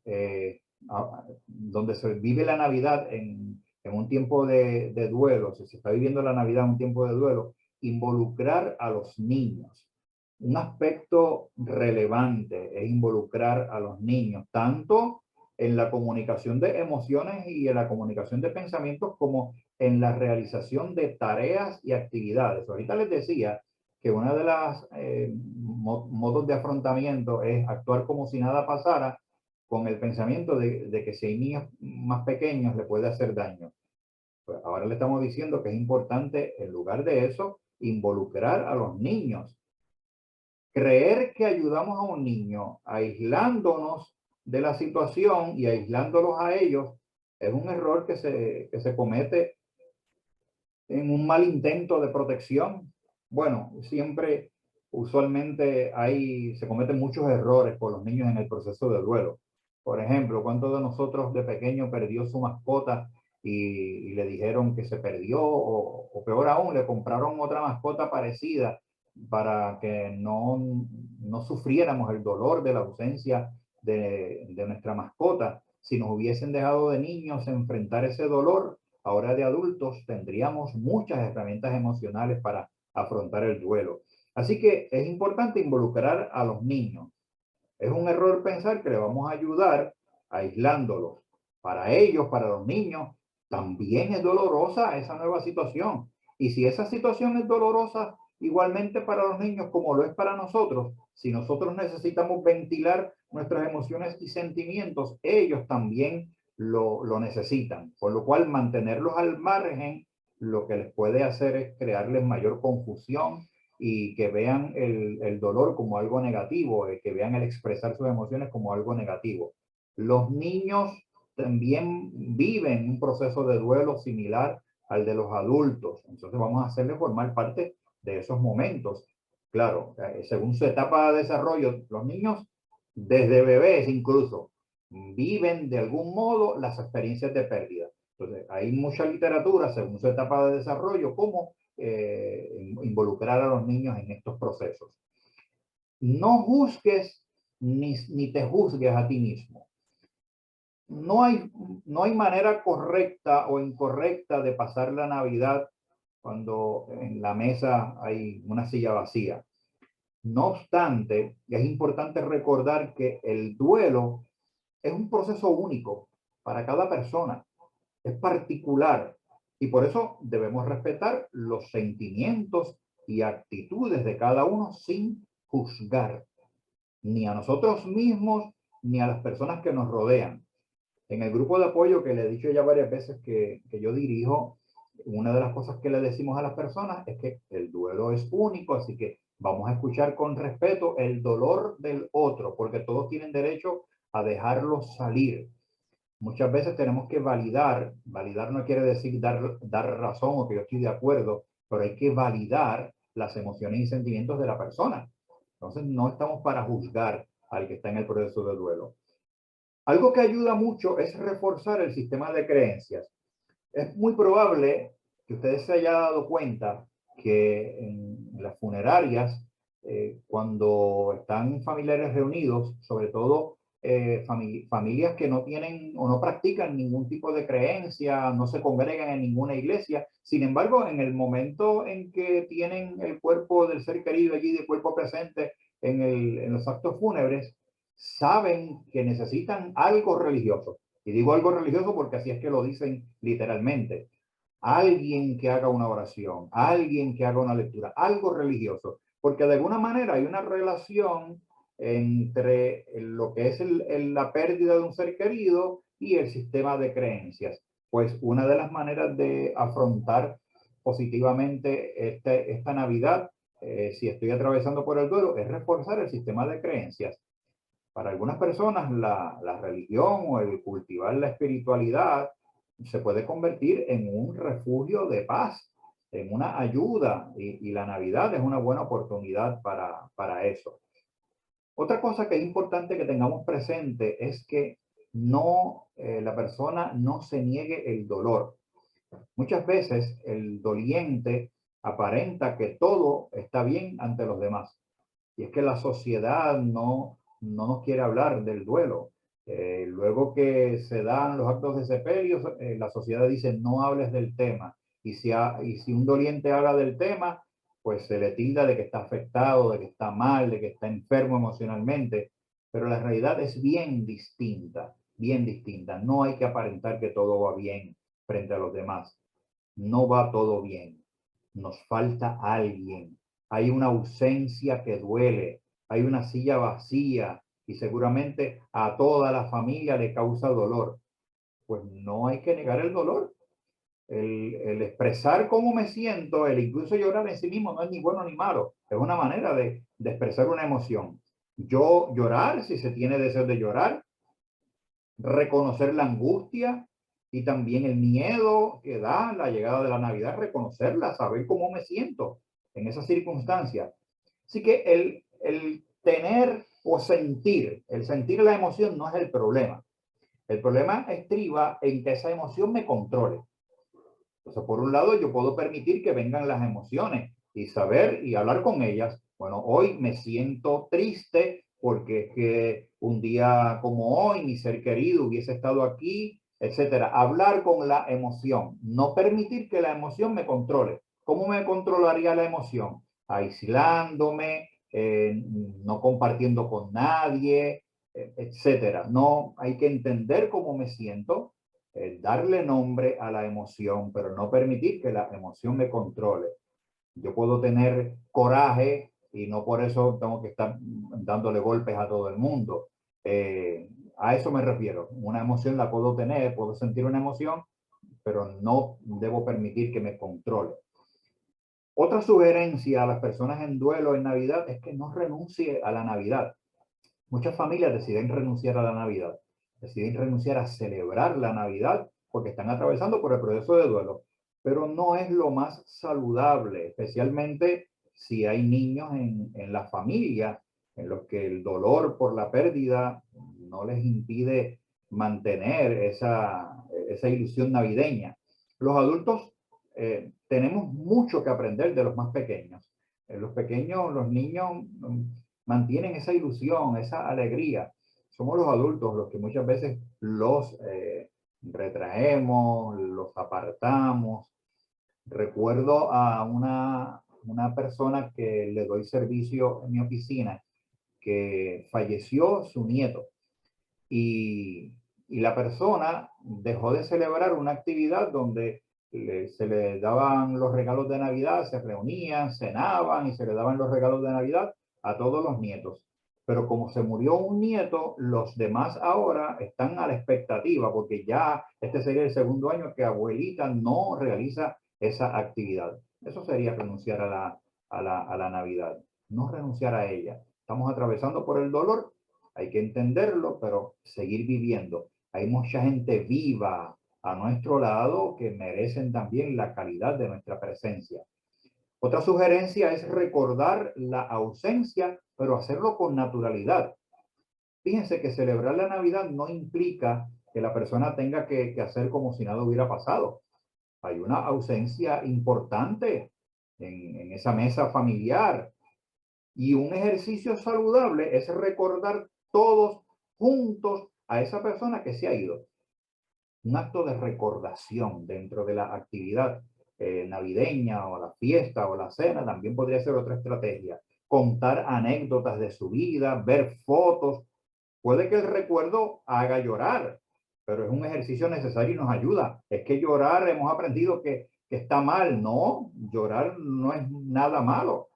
donde se vive la Navidad en un tiempo de duelo, si se está viviendo la Navidad en un tiempo de duelo, involucrar a los niños. Un aspecto relevante es involucrar a los niños, tanto en la comunicación de emociones y en la comunicación de pensamientos como en la realización de tareas y actividades. Ahorita les decía que una de las modos de afrontamiento es actuar como si nada pasara con el pensamiento de que si hay niños más pequeños le puede hacer daño. Pues ahora le estamos diciendo que es importante, en lugar de eso, involucrar a los niños. Creer que ayudamos a un niño aislándonos de la situación y aislándolos a ellos es un error que se comete en un mal intento de protección. Bueno, siempre, usualmente se cometen muchos errores por los niños en el proceso de duelo. Por ejemplo, ¿cuántos de nosotros de pequeño perdió su mascota y le dijeron que se perdió? O peor aún, le compraron otra mascota parecida para que no sufriéramos el dolor de la ausencia de nuestra mascota. Si nos hubiesen dejado de niños enfrentar ese dolor, ahora de adultos tendríamos muchas herramientas emocionales para afrontar el duelo. Así que es importante involucrar a los niños. Es un error pensar que le vamos a ayudar aislándolos. Para ellos, para los niños, también es dolorosa esa nueva situación. Y si esa situación es dolorosa igualmente para los niños como lo es para nosotros, si nosotros necesitamos ventilar nuestras emociones y sentimientos, ellos también lo necesitan. Por lo cual, mantenerlos al margen lo que les puede hacer es crearles mayor confusión y que vean el dolor como algo negativo, que vean el expresar sus emociones como algo negativo. Los niños también viven un proceso de duelo similar al de los adultos. Entonces vamos a hacerle formar parte de esos momentos. Claro, según su etapa de desarrollo, los niños, desde bebés incluso, viven de algún modo las experiencias de pérdida. Entonces, hay mucha literatura según su etapa de desarrollo, cómo involucrar a los niños en estos procesos. No juzgues ni te juzgues a ti mismo. No hay manera correcta o incorrecta de pasar la Navidad cuando en la mesa hay una silla vacía. No obstante, es importante recordar que el duelo es un proceso único para cada persona, es particular y por eso debemos respetar los sentimientos y actitudes de cada uno sin juzgar ni a nosotros mismos ni a las personas que nos rodean. En el grupo de apoyo que le he dicho ya varias veces que yo dirijo, una de las cosas que le decimos a las personas es que el duelo es único, así que vamos a escuchar con respeto el dolor del otro, porque todos tienen derecho a dejarlo salir. Muchas veces tenemos que validar no quiere decir dar razón o que yo estoy de acuerdo, pero hay que validar las emociones y sentimientos de la persona. Entonces no estamos para juzgar al que está en el proceso de duelo. Algo que ayuda mucho es reforzar el sistema de creencias. Es muy probable que ustedes se hayan dado cuenta que en las funerarias, cuando están familiares reunidos, sobre todo familias que no tienen o no practican ningún tipo de creencia, no se congregan en ninguna iglesia, sin embargo, en el momento en que tienen el cuerpo del ser querido allí de cuerpo presente en los actos fúnebres, saben que necesitan algo religioso. Y digo algo religioso porque así es que lo dicen literalmente. Alguien que haga una oración, alguien que haga una lectura, algo religioso. Porque de alguna manera hay una relación entre lo que es la pérdida de un ser querido y el sistema de creencias. Pues una de las maneras de afrontar positivamente esta Navidad, si estoy atravesando por el duelo, es reforzar el sistema de creencias. Para algunas personas la religión o el cultivar la espiritualidad se puede convertir en un refugio de paz, en una ayuda y la Navidad es una buena oportunidad para eso. Otra cosa que es importante que tengamos presente es que la persona no se niegue el dolor. Muchas veces el doliente aparenta que todo está bien ante los demás. Y es que la sociedad no nos quiere hablar del duelo. Luego que se dan los actos de sepelio, la sociedad dice no hables del tema. Y si un doliente habla del tema, pues se le tilda de que está afectado, de que está mal, de que está enfermo emocionalmente. Pero la realidad es bien distinta, bien distinta. No hay que aparentar que todo va bien frente a los demás. No va todo bien. Nos falta alguien. Hay una ausencia que duele. Hay una silla vacía y seguramente a toda la familia le causa dolor. Pues no hay que negar el dolor. El expresar cómo me siento, el incluso llorar en sí mismo no es ni bueno ni malo. Es una manera de expresar una emoción. Yo llorar, si se tiene deseo de llorar, reconocer la angustia y también el miedo que da la llegada de la Navidad, reconocerla, saber cómo me siento en esas circunstancias. Así que el tener o sentir, el sentir la emoción no es el problema. El problema estriba en que esa emoción me controle. Entonces, por un lado, yo puedo permitir que vengan las emociones, y saber y hablar con ellas. Bueno, hoy me siento triste porque es que un día como hoy mi ser querido hubiese estado aquí, etcétera. Hablar con la emoción, no permitir que la emoción me controle. ¿Cómo me controlaría la emoción? Aislándome, no compartiendo con nadie, etcétera. No, hay que entender cómo me siento, darle nombre a la emoción, pero no permitir que la emoción me controle. Yo puedo tener coraje y no por eso tengo que estar dándole golpes a todo el mundo. A eso me refiero. Una emoción la puedo tener, puedo sentir una emoción, pero no debo permitir que me controle. Otra sugerencia a las personas en duelo en Navidad es que no renuncie a la Navidad. Muchas familias deciden renunciar a la Navidad, deciden renunciar a celebrar la Navidad porque están atravesando por el proceso de duelo, pero no es lo más saludable, especialmente si hay niños en la familia en los que el dolor por la pérdida no les impide mantener esa ilusión navideña. Los adultos tenemos mucho que aprender de los más pequeños. Los pequeños, los niños mantienen esa ilusión, esa alegría. Somos los adultos los que muchas veces los retraemos, los apartamos. Recuerdo a una persona que le doy servicio en mi oficina, que falleció su nieto y la persona dejó de celebrar una actividad donde se le daban los regalos de Navidad, se reunían, cenaban y se le daban los regalos de Navidad a todos los nietos. Pero como se murió un nieto, los demás ahora están a la expectativa porque ya este sería el segundo año que abuelita no realiza esa actividad. Eso sería renunciar a la Navidad, no renunciar a ella. Estamos atravesando por el dolor, hay que entenderlo, pero seguir viviendo. Hay mucha gente viva a nuestro lado que merecen también la calidad de nuestra presencia. Otra sugerencia es recordar la ausencia, pero hacerlo con naturalidad. Fíjense que celebrar la Navidad no implica que la persona tenga que hacer como si nada hubiera pasado. Hay una ausencia importante en esa mesa familiar. Y un ejercicio saludable es recordar todos juntos a esa persona que se ha ido. Un acto de recordación dentro de la actividad navideña o la fiesta o la cena también podría ser otra estrategia. Contar anécdotas de su vida, ver fotos. Puede que el recuerdo haga llorar, pero es un ejercicio necesario y nos ayuda. Es que llorar, hemos aprendido que está mal. No, llorar no es nada malo.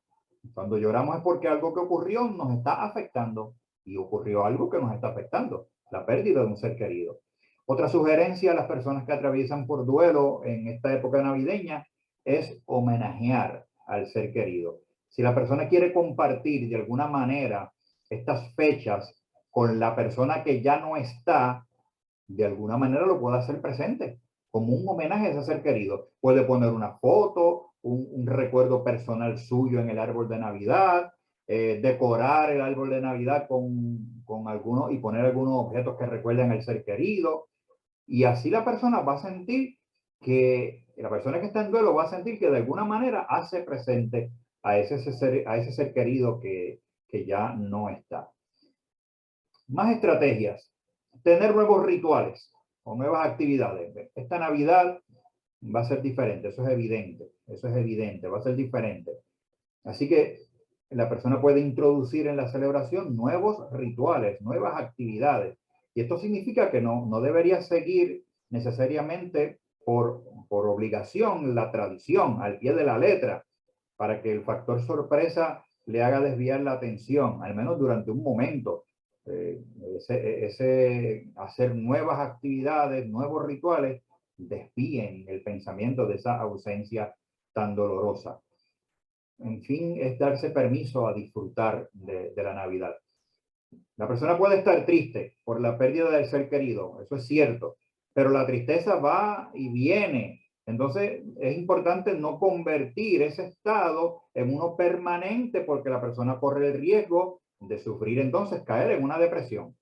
Cuando lloramos es porque algo que ocurrió nos está afectando y ocurrió algo que nos está afectando, la pérdida de un ser querido. Otra sugerencia a las personas que atraviesan por duelo en esta época navideña es homenajear al ser querido. Si la persona quiere compartir de alguna manera estas fechas con la persona que ya no está, de alguna manera lo puede hacer presente, como un homenaje a ese ser querido. Puede poner una foto, un recuerdo personal suyo en el árbol de Navidad, decorar el árbol de Navidad con algunos y poner algunos objetos que recuerden al ser querido. Y así la persona va a sentir que, la persona que está en duelo va a sentir que de alguna manera hace presente a ese ser querido que ya no está. Más estrategias. Tener nuevos rituales o nuevas actividades. Esta Navidad va a ser diferente, eso es evidente, va a ser diferente. Así que la persona puede introducir en la celebración nuevos rituales, nuevas actividades. Y esto significa que no debería seguir necesariamente por obligación la tradición al pie de la letra para que el factor sorpresa le haga desviar la atención, al menos durante un momento. Hacer nuevas actividades, nuevos rituales, desvíen el pensamiento de esa ausencia tan dolorosa. En fin, es darse permiso a disfrutar de la Navidad. La persona puede estar triste por la pérdida del ser querido, eso es cierto, pero la tristeza va y viene. Entonces es importante no convertir ese estado en uno permanente porque la persona corre el riesgo de sufrir entonces caer en una depresión.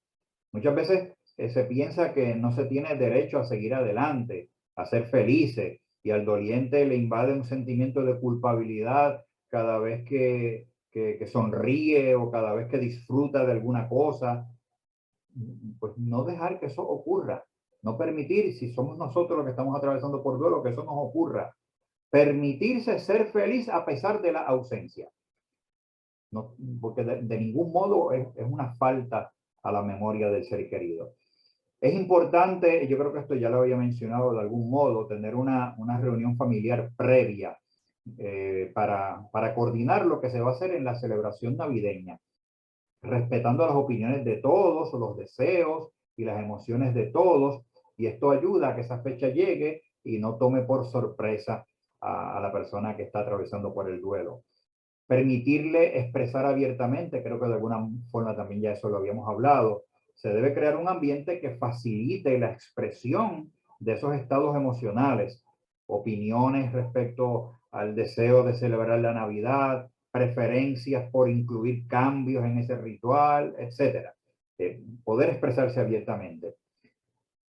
Muchas veces se piensa que no se tiene derecho a seguir adelante, a ser felices, y al doliente le invade un sentimiento de culpabilidad cada vez que sonríe o cada vez que disfruta de alguna cosa, pues no dejar que eso ocurra, no permitir, si somos nosotros los que estamos atravesando por duelo, que eso nos ocurra, permitirse ser feliz a pesar de la ausencia. No, porque de ningún modo es una falta a la memoria del ser querido. Es importante, yo creo que esto ya lo había mencionado de algún modo, tener una reunión familiar previa para coordinar lo que se va a hacer en la celebración navideña, respetando las opiniones de todos, los deseos y las emociones de todos, y esto ayuda a que esa fecha llegue y no tome por sorpresa a la persona que está atravesando por el duelo. Permitirle expresar abiertamente, creo que de alguna forma también ya eso lo habíamos hablado, se debe crear un ambiente que facilite la expresión de esos estados emocionales, opiniones respecto al deseo de celebrar la Navidad, preferencias por incluir cambios en ese ritual, etcétera. Poder expresarse abiertamente.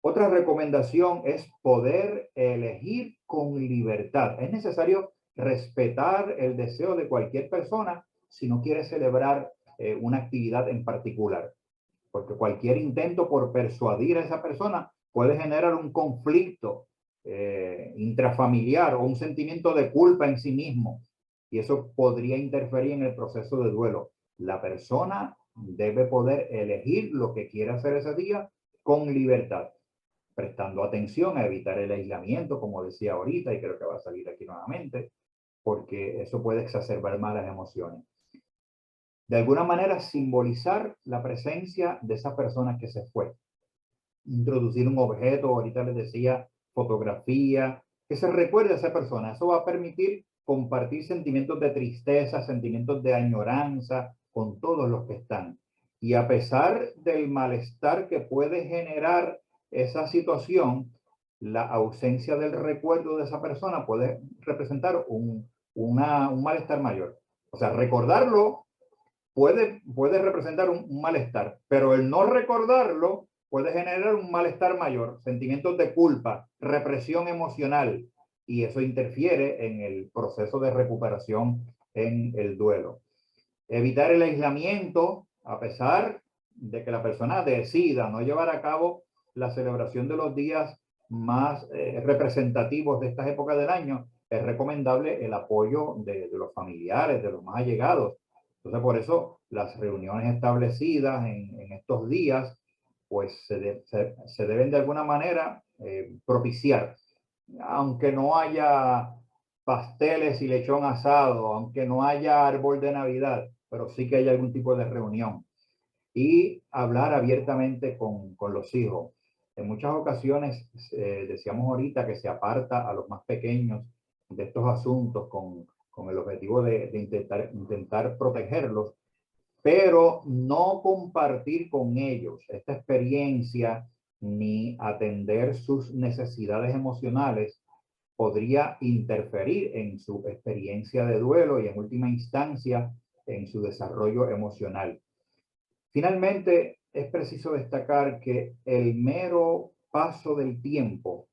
Otra recomendación es poder elegir con libertad. Es necesario respetar el deseo de cualquier persona si no quiere celebrar una actividad en particular, porque cualquier intento por persuadir a esa persona puede generar un conflicto intrafamiliar o un sentimiento de culpa en sí mismo, y eso podría interferir en el proceso de duelo. La persona debe poder elegir lo que quiere hacer ese día con libertad, prestando atención a evitar el aislamiento, como decía ahorita, y creo que va a salir aquí nuevamente, porque eso puede exacerbar más las emociones. De alguna manera, simbolizar la presencia de esa persona que se fue. Introducir un objeto, ahorita les decía, fotografía, que se recuerde a esa persona. Eso va a permitir compartir sentimientos de tristeza, sentimientos de añoranza con todos los que están. Y a pesar del malestar que puede generar esa situación, la ausencia del recuerdo de esa persona puede representar un malestar mayor. O sea, recordarlo puede representar un malestar, pero el no recordarlo puede generar un malestar mayor, sentimientos de culpa, represión emocional, y eso interfiere en el proceso de recuperación en el duelo. Evitar el aislamiento, a pesar de que la persona decida no llevar a cabo la celebración de los días más representativos de estas épocas del año, es recomendable el apoyo de los familiares, de los más allegados. Entonces, por eso las reuniones establecidas en estos días, pues se deben de alguna manera propiciar. Aunque no haya pasteles y lechón asado, aunque no haya árbol de Navidad, pero sí que haya algún tipo de reunión. Y hablar abiertamente con los hijos. En muchas ocasiones, decíamos ahorita que se aparta a los más pequeños de estos asuntos con el objetivo de intentar protegerlos, pero no compartir con ellos esta experiencia ni atender sus necesidades emocionales podría interferir en su experiencia de duelo y en última instancia en su desarrollo emocional. Finalmente, es preciso destacar que el mero paso del tiempo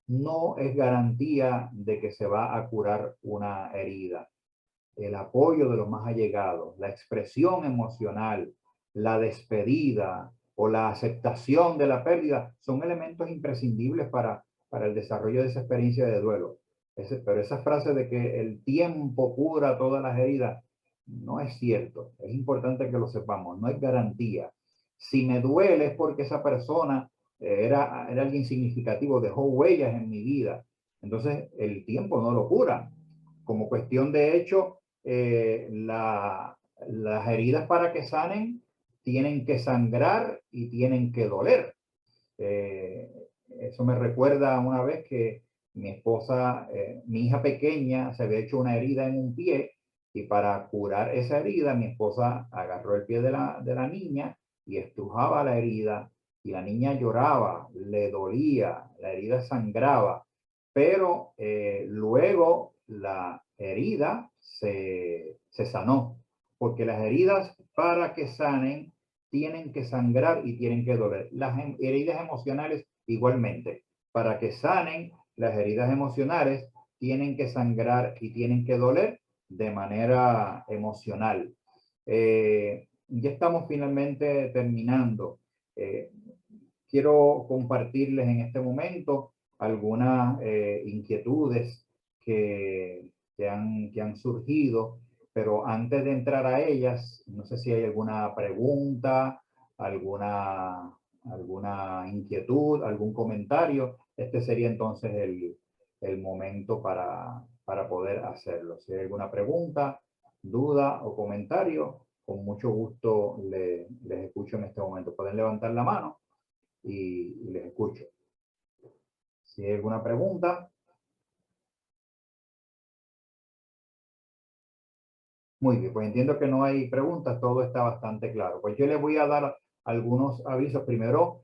no es garantía de que se va a curar una herida. El apoyo de los más allegados, la expresión emocional, la despedida o la aceptación de la pérdida son elementos imprescindibles para el desarrollo de esa experiencia de duelo. Pero esa frase de que el tiempo cura todas las heridas no es cierto. Es importante que lo sepamos, no es garantía. Si me duele es porque esa persona era alguien significativo, dejó huellas en mi vida. Entonces el tiempo no lo cura. Como cuestión de hecho, las heridas para que sanen tienen que sangrar y tienen que doler. Eso me recuerda una vez que mi esposa, mi hija pequeña, se había hecho una herida en un pie, y para curar esa herida, mi esposa agarró el pie de la niña y estrujaba la herida, y la niña lloraba, le dolía, la herida sangraba, pero luego la herida se sanó, porque las heridas para que sanen tienen que sangrar y tienen que doler. Las heridas emocionales igualmente. Para que sanen, las heridas emocionales tienen que sangrar y tienen que doler, de manera emocional. Ya estamos finalmente terminando. Quiero compartirles en este momento algunas inquietudes que han surgido, pero antes de entrar a ellas, no sé si hay alguna pregunta, alguna inquietud, algún comentario. Este sería entonces el momento para poder hacerlo. Si hay alguna pregunta, duda o comentario, con mucho gusto les escucho en este momento. Pueden levantar la mano y les escucho. Si hay alguna pregunta. Muy bien, pues entiendo que no hay preguntas, todo está bastante claro. Pues yo les voy a dar algunos avisos. Primero,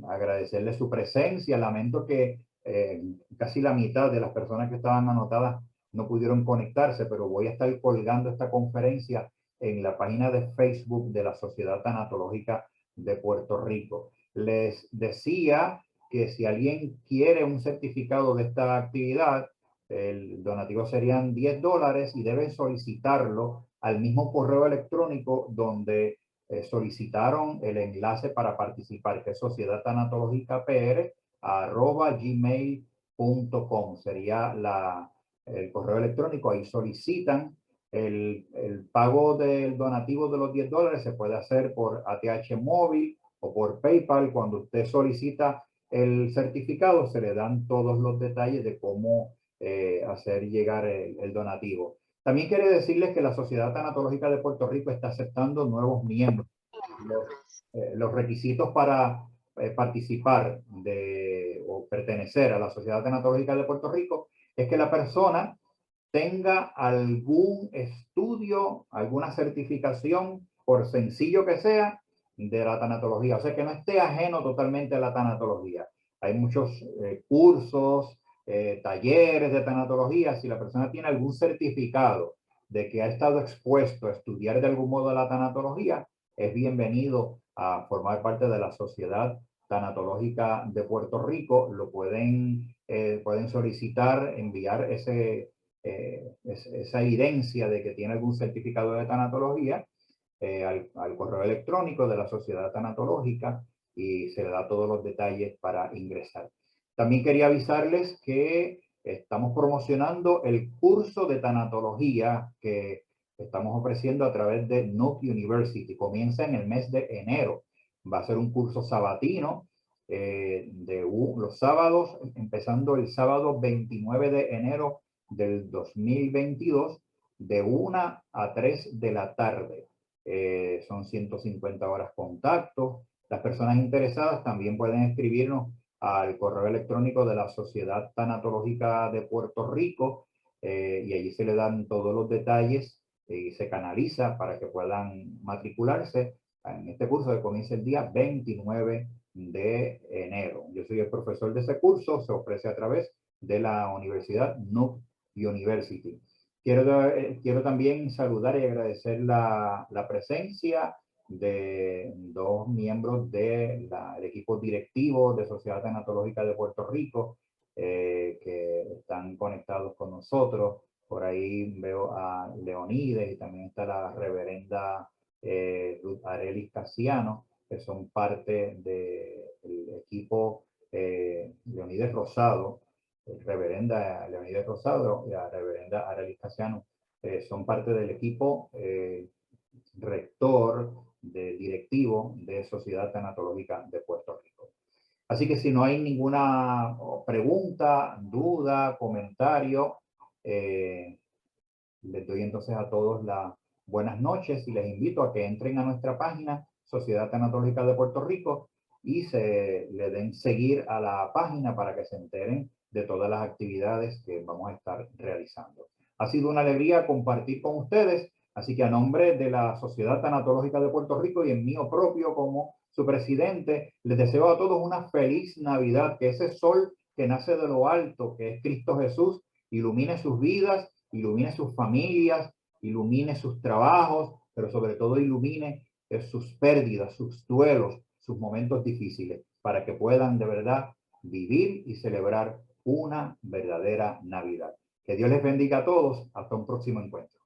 agradecerles su presencia. Lamento que casi la mitad de las personas que estaban anotadas no pudieron conectarse, pero voy a estar colgando esta conferencia en la página de Facebook de la Sociedad Tanatológica de Puerto Rico. Les decía que si alguien quiere un certificado de esta actividad, el donativo serían $10 y deben solicitarlo al mismo correo electrónico donde solicitaron el enlace para participar, que es sociedadtanatologicapr@gmail.com. Sería el correo electrónico. Ahí solicitan el pago del donativo de los $10. Se puede hacer por ATH móvil o por PayPal. Cuando usted solicita el certificado, se le dan todos los detalles de cómo hacer llegar el donativo. También quiere decirles que la Sociedad Tanatológica de Puerto Rico está aceptando nuevos miembros. Los requisitos para participar o pertenecer a la Sociedad Tanatológica de Puerto Rico es que la persona tenga algún estudio, alguna certificación, por sencillo que sea, de la tanatología. O sea, que no esté ajeno totalmente a la tanatología. Hay muchos cursos, talleres de tanatología. Si la persona tiene algún certificado de que ha estado expuesto a estudiar de algún modo la tanatología, es bienvenido a formar parte de la Sociedad Tanatológica de Puerto Rico. Lo pueden solicitar, enviar esa evidencia de que tiene algún certificado de tanatología al correo electrónico de la Sociedad Tanatológica y se le da todos los detalles para ingresar. También quería avisarles que estamos promocionando el curso de tanatología que estamos ofreciendo a través de Nuke University. Comienza en el mes de enero. Va a ser un curso sabatino los sábados, empezando el sábado 29 de enero del 2022, de 1 a 3 de la tarde. Son 150 horas contacto. Las personas interesadas también pueden escribirnos al correo electrónico de la Sociedad Tanatológica de Puerto Rico y allí se le dan todos los detalles y se canaliza para que puedan matricularse en este curso que comienza el día 29 de enero. Yo soy el profesor de ese curso, se ofrece a través de la Universidad Nuke University. Quiero también saludar y agradecer la presencia de dos miembros del equipo directivo de Sociedad Tanatológica de Puerto Rico que están conectados con nosotros. Por ahí veo a Leonides y también está la reverenda Ruth Arelis Casiano, que son parte del equipo Leonides Rosado, reverenda Leonides Rosado y la reverenda Arelis Casiano, son parte del equipo rector directivo de Sociedad Tanatológica de Puerto Rico. Así que si no hay ninguna pregunta, duda, comentario, les doy entonces a todos las buenas noches y les invito a que entren a nuestra página Sociedad Tanatológica de Puerto Rico y le den seguir a la página para que se enteren de todas las actividades que vamos a estar realizando. Ha sido una alegría compartir con ustedes, así que a nombre de la Sociedad Tanatológica de Puerto Rico y en mío propio como su presidente, les deseo a todos una feliz Navidad, que ese sol que nace de lo alto, que es Cristo Jesús, ilumine sus vidas, ilumine sus familias, ilumine sus trabajos, pero sobre todo ilumine sus pérdidas, sus duelos, sus momentos difíciles, para que puedan de verdad vivir y celebrar una verdadera Navidad. Que Dios les bendiga a todos. Hasta un próximo encuentro.